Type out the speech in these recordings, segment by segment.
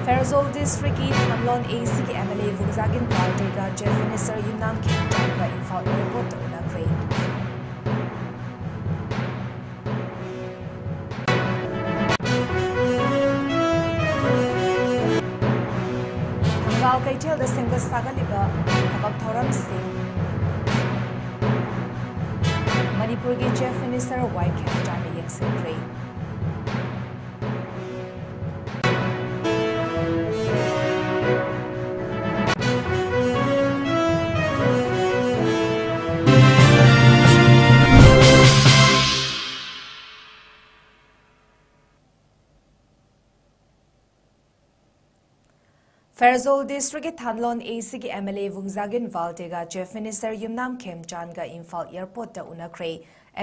Ferozol District की Thanlon AC की MLA 𝐶𝐞𝐬𝐬 𝐁𝐫𝐸 Chief Minister 𝐬𝐬 𝐭 Imphal airport उनखरे थंगाल कैथेल सेंगत सागलिबा थबक थौरमसिंग मणिपुर की Chief Minister 𝐬𝐬 येंसिनख्रे Ferozol District की थानलोन AC की MLA 𝐶𝐞𝐬𝐬 Chief Minister 𝐬𝐬 𝐭 Imphal airport उनखरे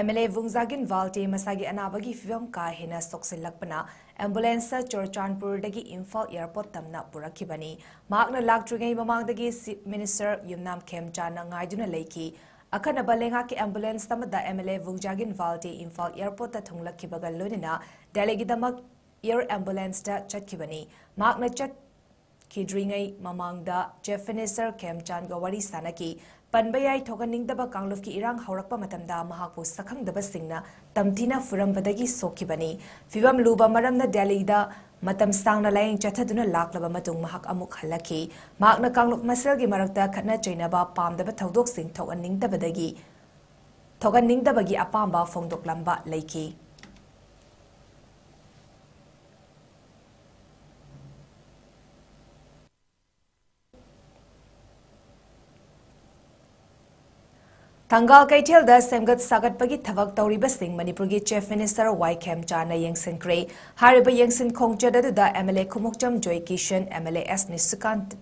MLA 𝐶𝐞𝐬𝐬 मसागी अनाबगी फिवम का हेना सोक्सिलक्पना एम्बुलेंस चुरचानपुरदगी इम्फाल एयरपोर्ट तमना पुरखिबनी माकना लाक्ट्रिंगै ममांगदगी मिनिस्टर 𝐬𝐬 𝐭 ngaiduna leiki अखनबा लेंगा की एम्बुलेंस तमदा MLA 𝐶𝐞𝐬𝐬 इम्फाल एयरपोर्ट थुंगलखिबगा लोनिना दिल्लीगीदमक एयर एम्बुलेंस चटखिबनी माकना खिद्रिंगै ममांगदा Chief Minister 𝐭 गा वरी सानकी पनबयाई थोगनिंगदबा कांगलुफ की इरांग हौरकपा मतमदा महाकु सखंगदबसिंगना तमथिना फुरंबदगी सोखिबनी फिवम लुबा मरमना दिल्लीदा मतम सांगना लायंग चथदुना लाक्लबा मतुंग महाक अमुक हलखी माकना कांगलुफ मसेलगी मरकता खतना चैनबा पामदबा थौदोकसिंग थोगनिंगदबगी अपांबा फोंदोकलंबा लेखी थंगाल कैथेल सेमगत सागतपगी थबक तौरीबसिंग मणिपुर की Chief Minister 𝐬𝐬 येंसिनख्रे हारिबा येंसिन खोंगचददुदा MLA 𝐶𝐢𝐯𝐬 𝐁𝐫𝐸 MLA 𝐿𝐿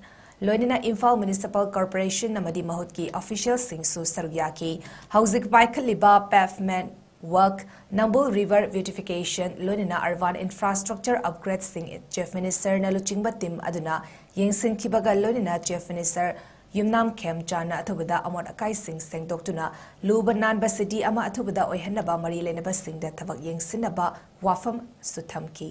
लोनिना इम्फाल म्युनिसिपल कॉर्पोरेशन नमदी महूत की ऑफिशियल सिंगसु सरुयाकी हौजिक पाइखलिबा pavement work Nambul river beautification लोनिना अर्बन इंफ्रास्ट्रक्चर अपग्रेड सिंग Chief Minister नलुचिंगबा टीम अदुना येंसिनखिबगा लोनिना Chief Minister 𝐬𝐬 𝐭 अथुबदा अमोट अकाई सिंग सेंगदोक्तुना लुबा नानबा सिटी अमा अथुबदा ओइहन्नबा मरी लेनबा सिंगदा थबक येंसिनबा वाफम सुथमकी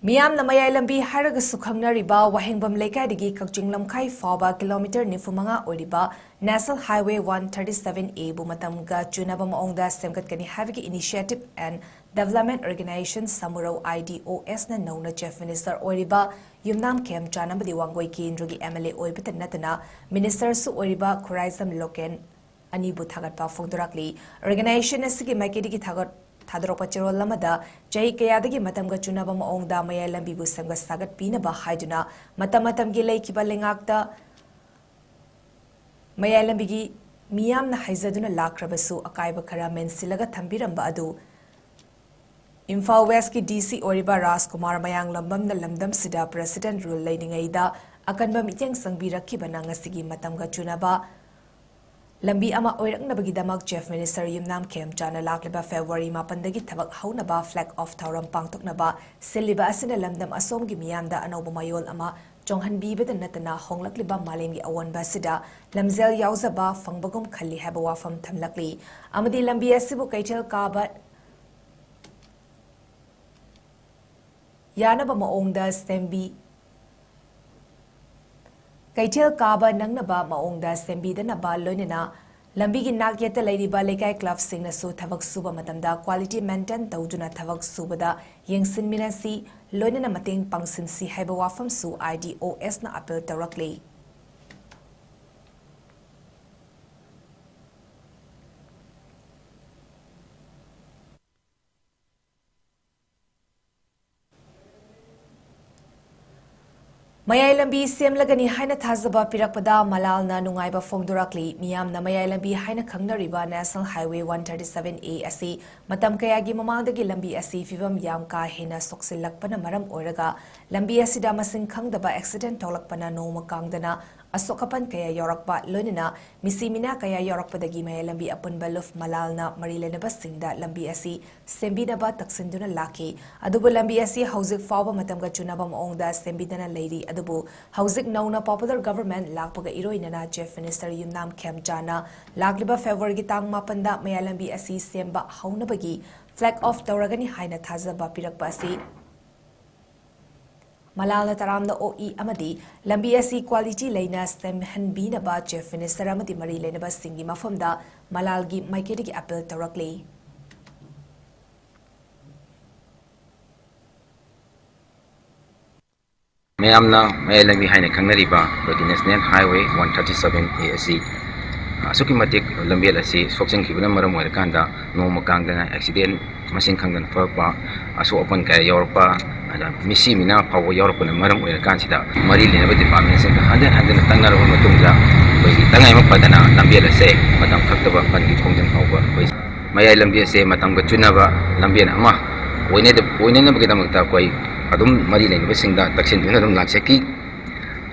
मियामना मयाई लंबी हारगसु खंगनरिबा वाहेंगबम लेकाइदगी कक्चिंग लमखाई फावबा किलोमीटर 95 ओइरिबा नेशनल हाईवे 137A बु मतमगा चुनाबा मओंगदा सेमगतकनी हाइवेगी इनिशिएटिव एंड डेवलपमेंट ऑर्गेनाइजेशन समुरौ IDOS ना नौना Chief Minister ओइरिबा 𝐬𝐬 𝐭 नमदी वांगोई केंद्रगी MLA ओइबत नतना मिनिस्टर सु ओइरिबा ख़ुराइजम लोकेन अनिबु थागतपा फोंदोराकली ऑर्गेनाइजेशन असगी माइकेदगी थादरोपा चेरोल लमदा चही कयादगी मतमगा चुनाबा मओंगदा मयाई लंबीबु सेमगत सागत पीनबा हाइदुना मतमगी लेखिबा लेंगाकता मयाई लंबीगी मियामना हाइजदुना लाक्रबसु अकाइबा खरा मेनसिलगा थंबिरंबा अदु इम्फाल वेस्ट की DC ओरिबा राजकुमार मयांग लंबमना लमदमसिदा प्रेसिडेंट रूल लेनिंगैदा अकनबा मित्यंग संगबिरखिबना ngasiगी मतमगा चुनाबा लंबी अमा ओइरंगनबगीदमक Chief Minister 𝐬𝐬 𝐭 लाक्लिबा फेब्रुवारी 9 थबक हौनबा फ्लैग ऑफ थौरम पांगतोकनबा सिलिबा असिना लमदम असोमगी मियामदा अनौबा मयोल अमा चोंहनबीबदा नतना होंगलक्लिबा मालेमगी अवोनबा सिदा लमजेल यावजबा फंगबगुम खल्ली हैबा वाफम थमलक्ली अमदी लंबी असिबु कैथेल काबा यानबा मओंगदा सेंबी कैथेल काबा नंगनबा मओंगदा सेंबीदनबा लोनिना लंबीगी नागयेता लेरिबा लेकाई क्लब सिंगनसु थबक सुबा मतमदा क्वालिटी मेंटेन तौदुना थबक सुबदा येंसिनमिनसी लोनिना मतेंग पांगसिनसी हैबा वाफमसु IDOS ना appeal तौरकली mayai lambi semlagani haina thazaba pirakpada malalna nungaiba fongdorakli miyamna mayai lambi haina khangnariba National Highway 137A asi matam kayagi mamangdagi lambi asi fibam yam ka hena soksillakpana maram oiraga lambi asida masing khangdaba accident tolakpana noma kangdana asokapan kaya yorakpa lonina misimina kaya yorakpadagi mayai lambi apunba luf malalna marilenaba singda lambi asi sembinaba taksinduna laki adubu lambi asi hauzik fawba matamga chunaba maongda sembidana leiri adubu hauzik nauna popular government lakpaga iroinana Chief Minister 𝐿 𝐁𝐫𝐬 lakliba February gi tang mapanda mayai lambi asi semba haunabagi flag off tawragani haina thazaba pirakpa asi Malala taramna OE amadi lambi asi quality leina semhanbinaba Chief Minister amadi mari lenaba singi mafamda malalgi maiketigi appeal tawrakli mayamna mayai lambi haina khangnariba National Highway 137A asi asuki matik lambi asi sokchangkhibana maram oirakanda noma kangdana accident masing khangdan fakpa asu open kay yorpa misi mina pawo yorpana maram oirakansida mari lenaba department sing handan tangaraba matungda koi tangai mapadana lambi ase matam khaktaba pangi khongjan pawba koi mayai lambi ase matam ga chunaba lambi ama oine na bagidamta koi adum mari lenaba singda taksin duna dum laksaki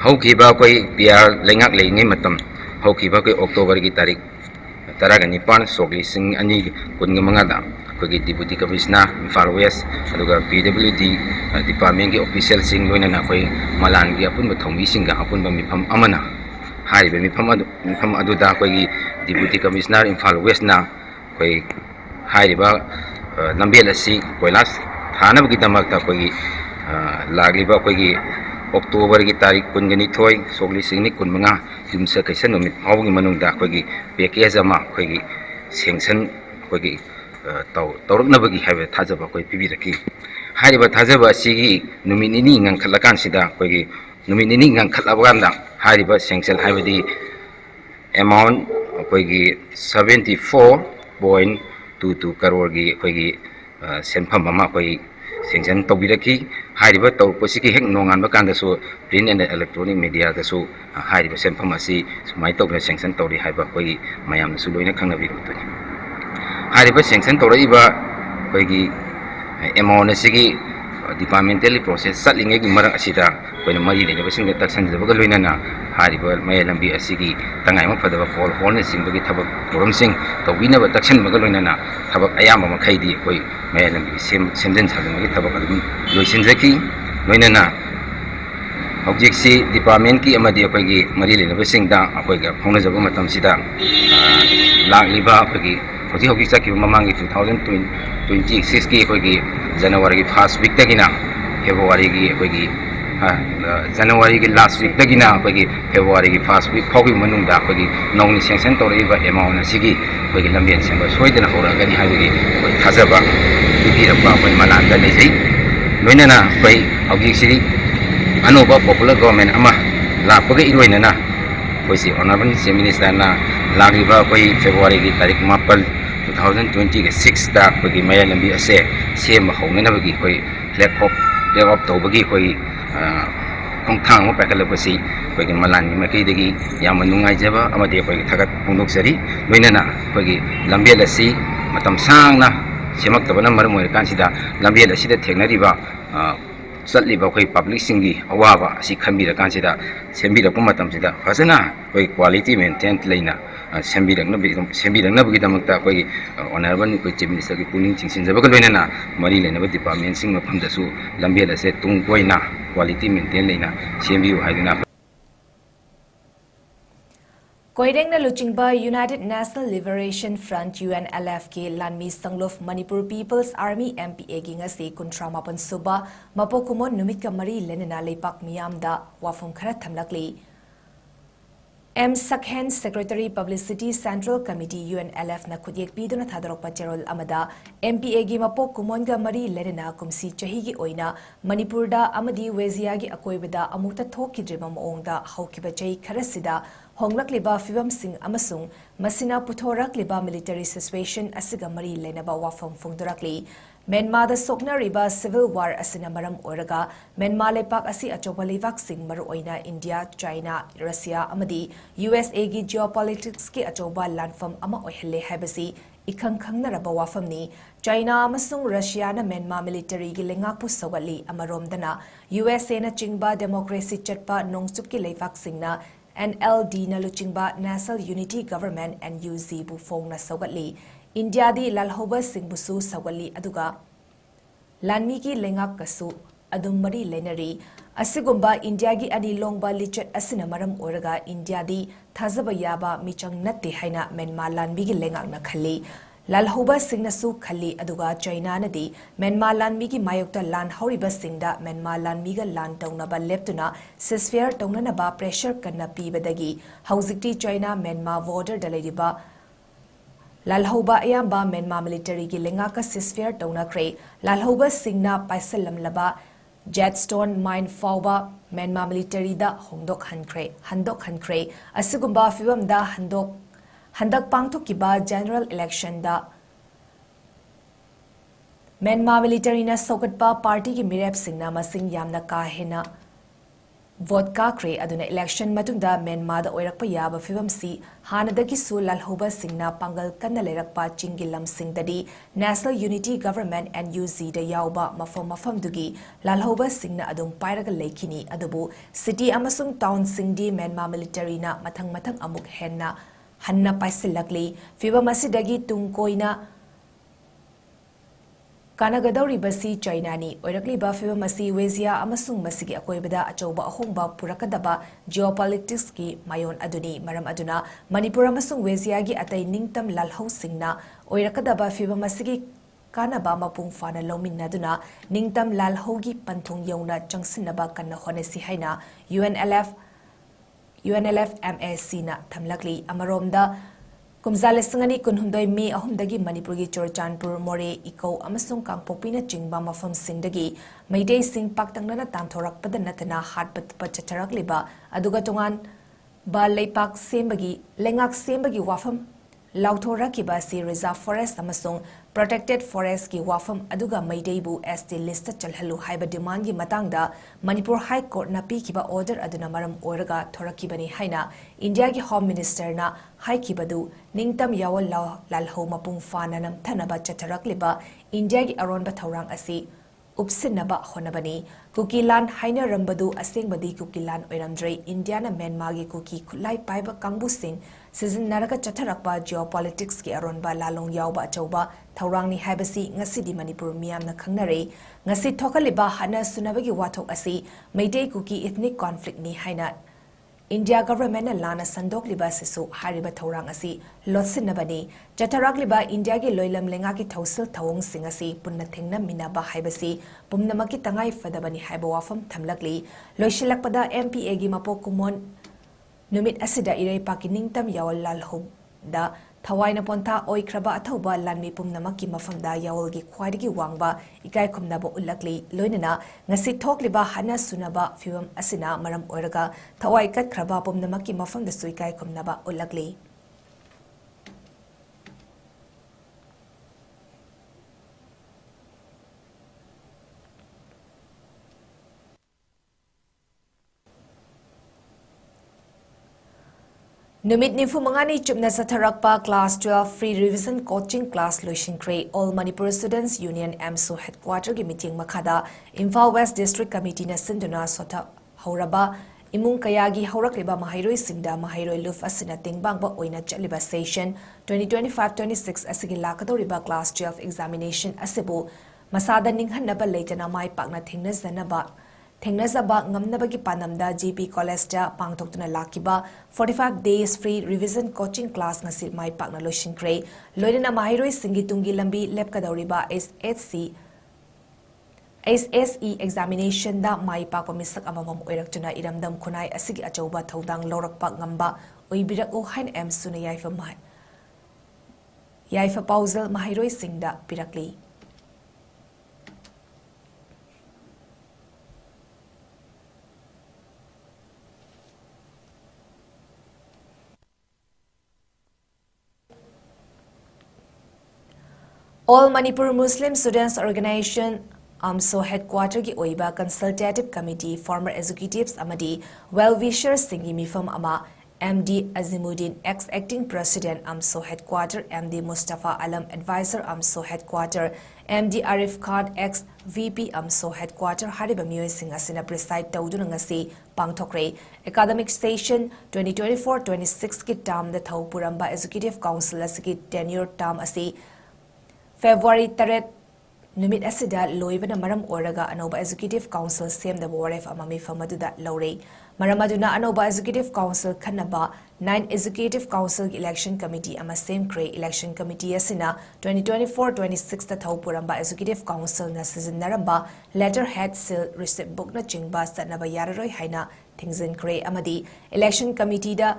haukiba koi PR lengak lengai matam haukiba koi October gi tarik taraga nipan sogli sing ani kunga mangada koi Deputy Commissioner Imphal West aduga PWD department gi official sing loina na koi malan gi apun thongmi singa apun ba mifam amana hai be mifam aduda koi Deputy Commissioner Imphal West na koi hai ba lambel asi koilas thana gi damakta koi lagliba koi October gi tarik kungani thoi sogli singni kunmanga jumsa kaisa nomit awgi manungda koi package ama koi sanction koi tawraknabagi haiba thajaba koi pibiraki haiba thajaba sigi numinini ngangkhalakan sida koi numinini ngangkhalabaganda haiba sanction haibadi amount koi 74.22 crore gi koi senpham ama koi sanction tawbiraki haiba tawpasiki hek nongan bakanda so print and electronic media da so haiba senpham asi sumai tawna sanction tawri haiba koi mayam su loina khangnabi rutuni hariba sanction tawraiba koi amount asigi departmentally process satlingai gi marang asida koina mari lenaba singa taksanjaba loinana hariba mayai lambi asigi tangai ma fadaba pol holna singbagi thabak forum sing tawbinaba taksanba loinana thabak ayama makhaidi koi mayai lambi semden salmagi thabak adum loisinjaki loinana object si department ki amadi koi mari lenaba singda koi ga phongna jaba matam sida lakliba koi hoji chaki mamangi 2026 ki koi January ki first week tagina February ki koi January ki last week tagina koi February ki first week phogi manungda koi nongni sanction tawriba amount asigi koi lambian semba soidana horagani haibigi koi thajaba bibiraba koi malanda lejai loinana koi hogi siri anuba popular government ama lakpaga iroinana koi si honorable chief minister na lagiba koi February ki tarik 2026 ta koi mayai lambi ase sema haunana bagi koi flag off tawbagi koi khongthang ma pakalapasi koi malani makai yam nungai jaba amade koi thagat pungdoksari loinana koi lambel asi matam sangna semak tabana maram oi kansida lambel asida thengnariba satliba koi public singi awaba asi khambira kansida sembira pu matam sida fasana koi quality maintain leina sembirangna bagi damakta koi honorable koi chief minister ki puning chingsinjaba loinana mari lenaba department sing mafamda su lambel ase tung koina quality maintain leina sembiu haidina Koirengna luchingba United National Liberation Front UNLF ki lanmi sanglof Manipur People's Army MPA gi ngasi kuntramapan suba mapokumon numit ka mari lenena leipak miyamda wafum khara thamlakli 𝐿 Secretary Publicity Central Committee UNLF na khudyek piduna thadrok pacherol amada MPA gi mapok kumonga mari lerena kumsi chahi gi oina Manipurda amadi Wezia gi akoibada amukta thokidrima moongda haukiba chai kharasida honglakliba fibamsing amasung masina puthorakliba military situation asiga mari lenaba wafam phongdorakli Myanmar da soknariba civil war asina maram oraga Myanmar lepak asi achoba levak sing maru oina India, China, Russia amadi USA gi geopolitics ki achoba landfam ama oihelle haibasi ikhang khangnaraba wafamni China amasung Russia na Myanmar military gi lengak pu sawali amaromdana USA na chingba democracy chatpa nongchup ki levak singna NLD na luchingba National Unity Government NUG bu phongna sawali India di lalhoba singbusu sawali aduga lanmi ki lengak kasu adum mari lenari asigumba India gi ani longba lichet asina maram oraga India di thazaba yaba michang natte haina Myanmar lanmi gi lengak na khali lalhoba singna su khali aduga China na di Myanmar lanmi gi mayokta lan horiba singda Myanmar lanmi ga lan tawnaba leptuna ceasefire tawnana ba pressure kanna pibadagi hauzikti China Myanmar border dalaiba lalhoba ayamba Myanmar military gi lengaka ceasefire tawna kre lalhoba singna paisalam laba jetstone mine fawba Myanmar military da handok hankre asigumba fibam da handak pangthokiba general election da Myanmar military na sokatpa party gi mirep singna masing yamna ka hena vote ka kre aduna election matungda Myanmar da oirakpa yaba fibam si hanadagi su lalhoba singna pangal kanna lerakpa chingilam singdadi National Unity Government NUG da yauba mafam dugi lalhoba singna adum pairaga leikini adubu city amasung town singdi Myanmar military na mathang amuk hanna paisilakli fibam asidagi tungkoina Kanagadauri basi China ni oirakli ba fibam asi Wezia amasung masigi akoibada achauba ahongba purakadaba geopolitics ki mayon aduni maram aduna Manipur amasung Wezia gi atai ningtam lalhau singna oirakadaba fibam asigi kanaba mapung fana lominnaduna ningtam lalhau gi panthung yauna changsinaba kanna honesi haina UNLF MAC na thamlakli amaromda Kumzale sangani kunhundoi me ahumdagi Manipur gi Chorchanpur More Iko amasung Kangpokpi na chingba mafam singdagi Maidei sing paktangna tanthorak padanatana hatpat pachatarak liba aduga tongan ba leipak sembagi lengak sembagi wafam lauthoraki ba si reserve forest amasung protected forest ki wafam aduga Maidei bu ST list chalhalu haiba demand gi matangda Manipur High Court na pi kiba order aduna maram oraga thorakibani haina India gi Home Minister na High Kibadu ningtam yawal lalho mapung fana nam thanaba chatarak liba India gi aronba thorang asi upsinaba honabani kukilan haina rambadu asengbadi kukilan oiramdrei India na Myanmar gi kuki khulai paiba kangbu sing season naraga chatarakpa geopolitics ki aronba lalong yawba achauba thorang ni haibasi ngasidi Manipur miyamna khangnare ngasi thokaliba hana sunabagi wathok asi Maidei kuki ethnic conflict ni haina India government na lana sandok liba sisu hariba thorang asi lotsinabani chatarak liba India gi loilam lenga ki thausil thawong singasi punna thengna minaba haibasi pumnamaki tangai fadabani haiba wafam thamlakli loisilakpada MPA gi mapo kumon numit asida irei pakining tam yawal lalhob da Thawaina ponta oikraba athauba lanmi pumnamaki mafamda yawalgi khwaidagi wangba ikai khumnaba ulakli loinana ngasi thokliba hana sunaba fibam asina maram oiraga thawai katkraba pumnamaki mafamda su ikai khumnaba ulakli Numit nifu mangani chupna satharakpa class 12 free revision coaching class loishinkre All Manipur Students Union AMSU headquarter gi meeting makhada Imphal West District Committee na sinduna sotha hauraba imung kayagi haurakliba mahairoi singda mahairoi luf asina tingbangba oina chaliba session 2025-26 asigi lakadoriba class 12 examination asibu masada ninghanaba leitana mai pakna Thengnazaba ngamnabagi panamda GP College da pangtokna lakiba 45 days free revision coaching class ngasi mai pakna loishinkre loinana mahiroi singi tungi lambi lepkadauriba SSE examination da mai pakpa misak amamam oirakchuna iramdam khunai asigi achauba thodang lorakpa ngamba oibirako hain M suna yaifa pausal mahiroi singda pirakli All Manipur Muslim Students Organization AMSO headquarter ki oiba consultative committee former executives amadi well-wishers singi mifam ama MD Azimuddin ex-acting president AMSO headquarter MD Mustafa Alam advisor AMSO headquarter MD Arif Khan ex-VP AMSO headquarter hariba miyoi sing asina preside tawduna ngasi pangthokre academic session 2024-26 ki term da thau puramba executive council asiki tenure term asi February 3 numit asida loibana maram oraga anoba executive council sem da waref amami famaduda laure maramaduna anoba executive council khanaba 9 executive council election committee ama sem kre election committee asina 2024-26 ta thawpuramba executive council na season naramba letterhead seal receipt book na chingba satnaba yararoi haina thingzin kre amadi election committee da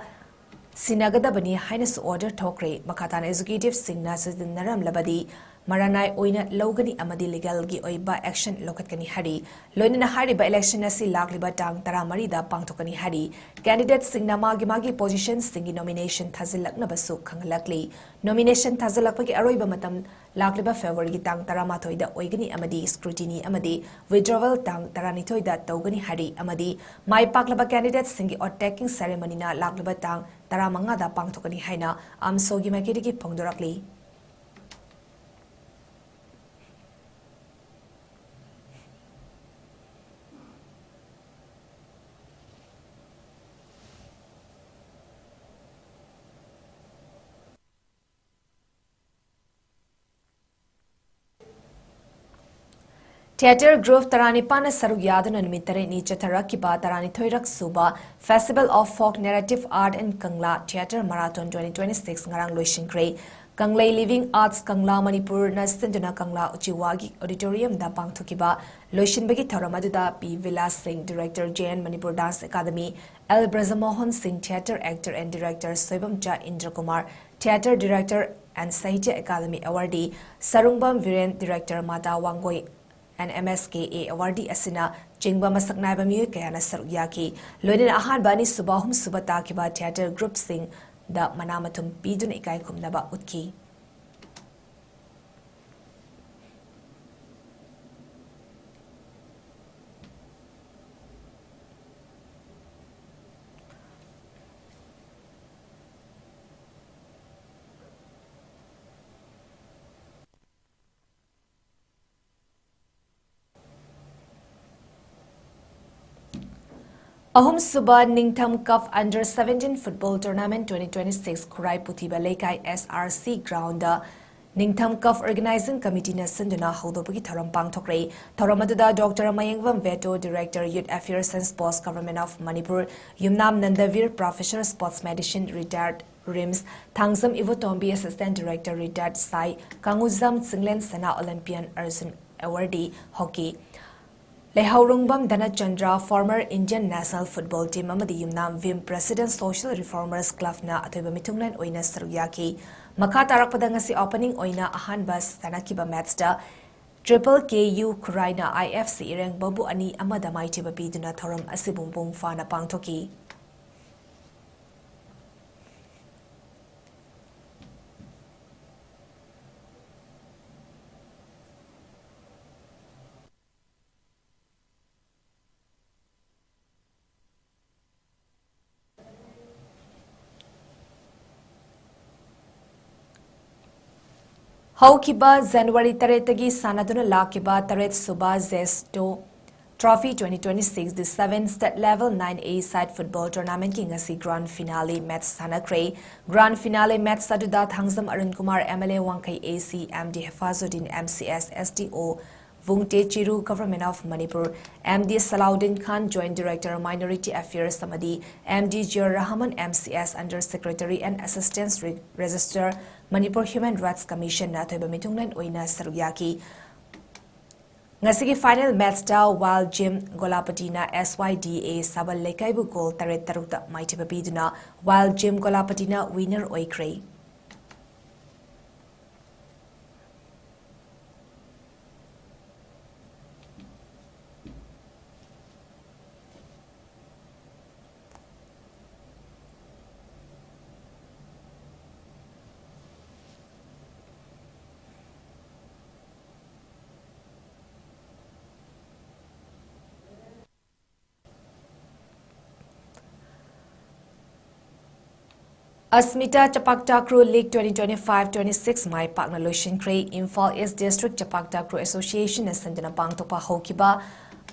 Sinagadabani Highness Order Tokre, Makatan Executive Singna Season Naram Labadi, Maranai Oina Logani Amadi Legal Gi Oiba Action Lokatani Hari, Lonina Hari by election Nasi Lakliba Tang Taramarida Pangtokani Hari, Candidate Singna Magi positions Singi nomination Tazilak Nabasu Kangalakli, nomination Tazilapaki Aroiba Matam Lakliba February Tang Taramatoida Oigani Amadi, Scrutiny Amadi, Withdrawal Tang Taranitoida Togani Hari Amadi, My Paklaba candidate Singi or taking ceremony na Lakliba Tang Taramangada Pangtokani Haina, Amsogi Makiriki Pongdorakli. Theatre Group Taranipana Sarugyadan and Mitare Nichataраkiba Tarani Thoirak Suba Festival of Folk Narrative Art in Kangla Theatre Marathon 2026 Ngarang Loishin Kray Kanglei Living Arts Kangla Manipur Nasinduna Kangla Uchiwagi Auditorium da Pangthukiba Loishin Bagi Thoramaduda P. Vilas Singh Director JN Manipur Dance Academy L. Brajamohan Singh Theatre Actor and Director Soibam Cha Indra Kumar Theatre Director and Sahitya Academy Awardee Sarungbam Viren Director Mata Wangoi and MSKA awardee asina Jingba Masaknaiba Mu Kayana Sarugyaki, Lonin Ahan Bani Subahum Subatakiba Theatre Group Sing, the Manamatum Bidun Ikaikum Naba Utki. Ahum Suba Ningtham Cup Under 17 Football Tournament 2026 Kurai Putiba Lekai SRC Ground Ningtham Cup Organizing Committee na Sinduna Hodopaki Thoram Pangthokre Thoramaduda Dr. Mayengvam Veto Director Youth Affairs and Sports Government of Manipur Yumnam Nandavir Professor Sports Medicine Retired RIMS Thangzam Ivotombi Assistant Director Retired Sai Kanguzam Singlen Sana Olympian Arjun Awardee Hockey Lehaurungbam Dhanachandra, former Indian national football team Amadi Yumnam Vim President Social Reformers Club na Atoiba Mitunglan Oina Sarugyaki, Makha tarakpada ngasi opening Oina Ahanbas Tanakiba match da 𝐶𝐞𝐬 𝐁𝐫𝐸 IFC Ireng Babu Ani Amada Maitiba Biduna Thoram Asibumbung Fana Pangthoki. Haukiba January 3 Sanaduna Lakiba Taret Suba Zesto Trophy 2026 the 7th state level 9A side football tournament king asi grand finale match Sanakre grand finale match Saduda Thangzam Arun Kumar MLA 1KAC MD Hefazuddin MCS SDO Vungte Chiru Government of Manipur MD Salahuddin Khan Joint Director Minority Affairs Samadi MD Jir Rahman MCS Under Secretary and Assistant Registrar Manipur Human Rights Commission na Thoiba Mitunglan Oina Sarugyaki Ngasigi final match da while Jim Golapatina SYDA Sabal Lekaibu goal Taret Tarukta Maitiba Biduna while Jim Golapatina winner Oikre. Asmita Chapaktakru League 2025-26 Mai Pakna Loishinkre Imphal East District Chapaktakru Association Asandana Pangtopa Hokiba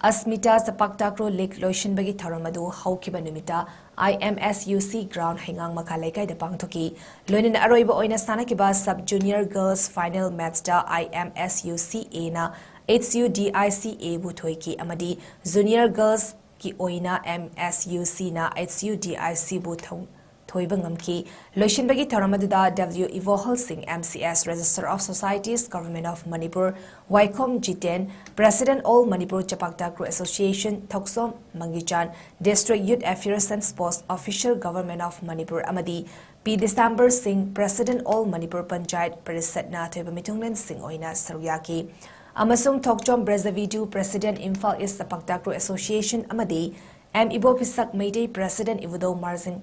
Asmita Chapaktakru League Loishinbagi Tharamadu Hokiba Numita IMSUC Ground Hingang Makalaikai de Pangtoki Lunin Aroiba Oina Sanakiba Sub Junior Girls Final Match da IMSUC na 𝐋𝐢𝐯𝐞𝐰𝐬 Buthoiki Amadi Junior Girls Ki Oina MSUC na 𝐋𝐢𝐯𝐼C Buthong Thoibangamki, Loishinbagi Taramadada W. Evohol Singh MCS Register of Societies Government of Manipur 𝐻𝐿 𝐁𝐫𝐿𝐬 President All Manipur Chapaktakru Association 𝐶𝐿𝐬 Mangichan District Youth Affairs and Sports Official Government of Manipur Amadi P. December Singh President All Manipur Panchayat Parisat na Thoibamitungan Singh Oina Saruyaki Amasung 𝐶𝐿𝐬 Brezavidu President Imphal East Chapaktakru Association Amadi M. Ibopisak Meitei President Ivudo Marzing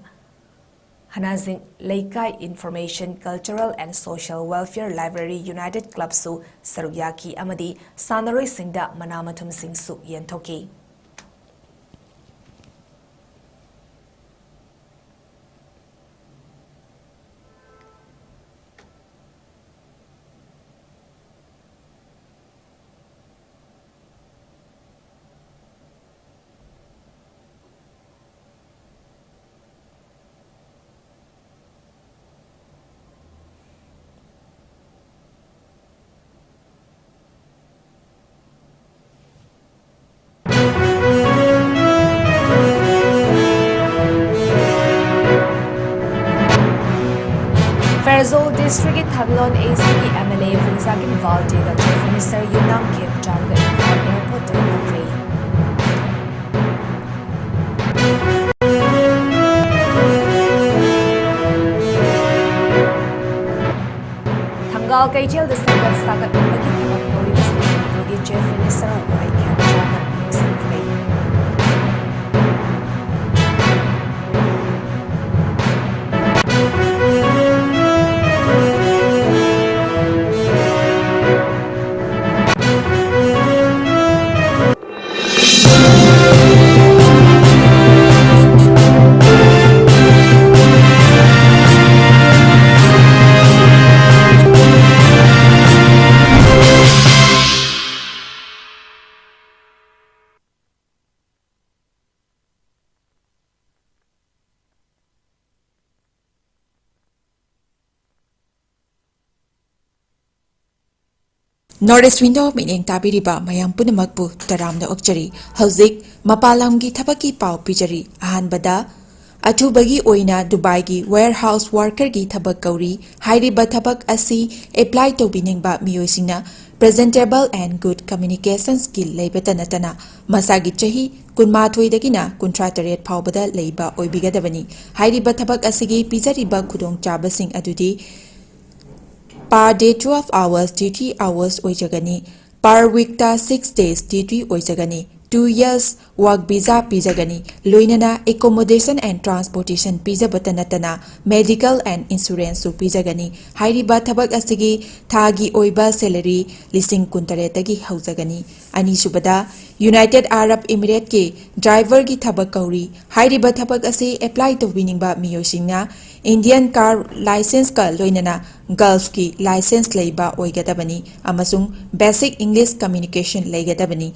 Hanazing Laikai Information, Cultural and Social Welfare Library United Club Su Saruyaki Amadi Sanaroi Singda Manamatum Sing Su Yentoki. Ferozol District Thanlon ACG MLA 𝐍𝐞𝐰𝐬 𝐁𝐫𝐿𝐬 Minister 𝐁𝐫𝐿𝐬 𝐁𝐫𝐿𝐬 Airport Delivery. Thangal Kaichel the Sagat Sagat Magi Thabak Noribus Manipuri Chief Minister 𝐻𝐿 𝐁𝐫𝐿𝐬 Northeast Window Mining Tabiriba Mayam Punamakbu Taramna Okchari Hauzik Mapalamgi Tabaki Pau Pijari Ahanbada Atubagi Oina Dubai Warehouse Worker Gi Tabak Gauri Hairiba Tabak Asi Apply to Biningba Miyosina Presentable and Good Communication Skill Leibetanatana Masagi Chahi Kunmatui Dagina Kuntrataret Paubada Leiba Oibigadavani Hairiba Tabak Asigi Pizariba Kudong Chabasing Adudi Per day 12 hours duty hours oijagani. Per week ta 6 days duty oijagani. 2 years work visa pijagani. Loinana accommodation and transportation pijabatanatana. Medical and insurance su pijagani. Hairiba thabak asigi thagi oiba salary lising kuntaretagi haujagani. Ani subada United Arab Emirates ke driver gi thabak kauri. Hairiba thabak asi apply to winingba miyosingna Indian car license ka loinana Gulf ki license leiba oigadabani amasung basic English communication leigadabani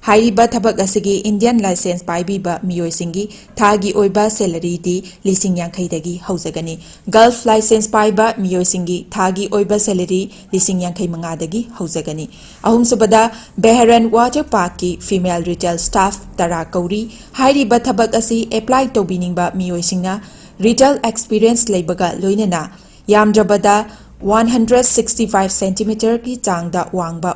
Hairiba thabak asigi Indian license paibiba miyoisingi thagi oiba salary di lising yankai dagi haujagani Gulf license paiba miyoisingi thagi oiba salary lising yankai manga dagi haujagani ahum subada Behran Water Park ki female retail staff tara kauri Hairiba thabak asi apply to biningba miyoisingna Retail experience leibaga loinana yamdrabada 165 cm ki changda wangba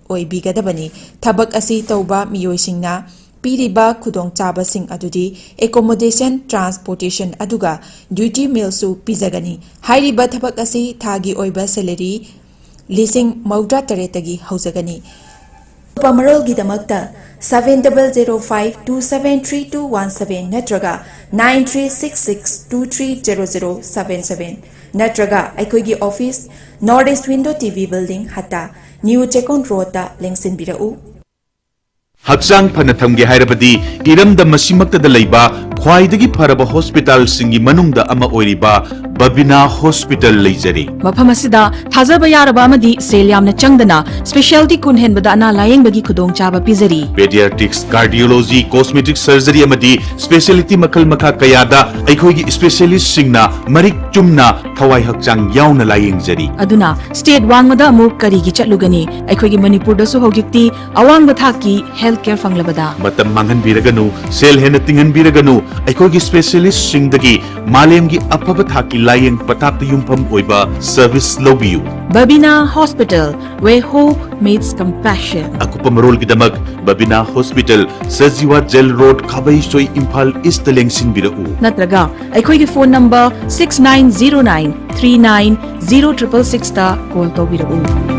oibigadabani thabak asi tauba miyoisingna piriba khudong chabasing adudi accommodation transportation aduga duty meal su pizagani hairiba thabak asi thagi oiba salary lising maudra taretagi haujagani Pamarol Gidamakta 7005273217 Natraga 9366230077 Natraga Aikoigi Office Northeast Window TV Building Hata New Chekon Road Lengsin Birau Hakchang phana thamge hairabadi iramda masimakta leiba khwaidagi faraba hospital singi manungda ama oiriba Babina Hospital leijari. Mafam asida thajaba yaraba amadi sel yamna changdana specialty kun henbada ana layeng khudong chaba pizari. Pediatrics, cardiology, cosmetic surgery amadi specialty makal makha kayada aikhoigi specialist singna marik chumna thawai hakchang yauna layeng jari. Aduna state wangmada amuk karigi chatlugani aikhoigi manipur da su hojikti awangba thaki healthcare fanglabada. Matam mangan biraganu sel hena tingan biraganu aikhoigi specialist singdagi malemgi apaba thaki layeng patak yumpham oiba service lobiu. Babina Hospital, where hope meets compassion. Akupa marol gidamak Babina Hospital, Sajiwa Jail Road, Kabaisoi, Impal, East Lengsin Birau. Natraga, aikhoigi phone number 6909 390666 ta call to birau.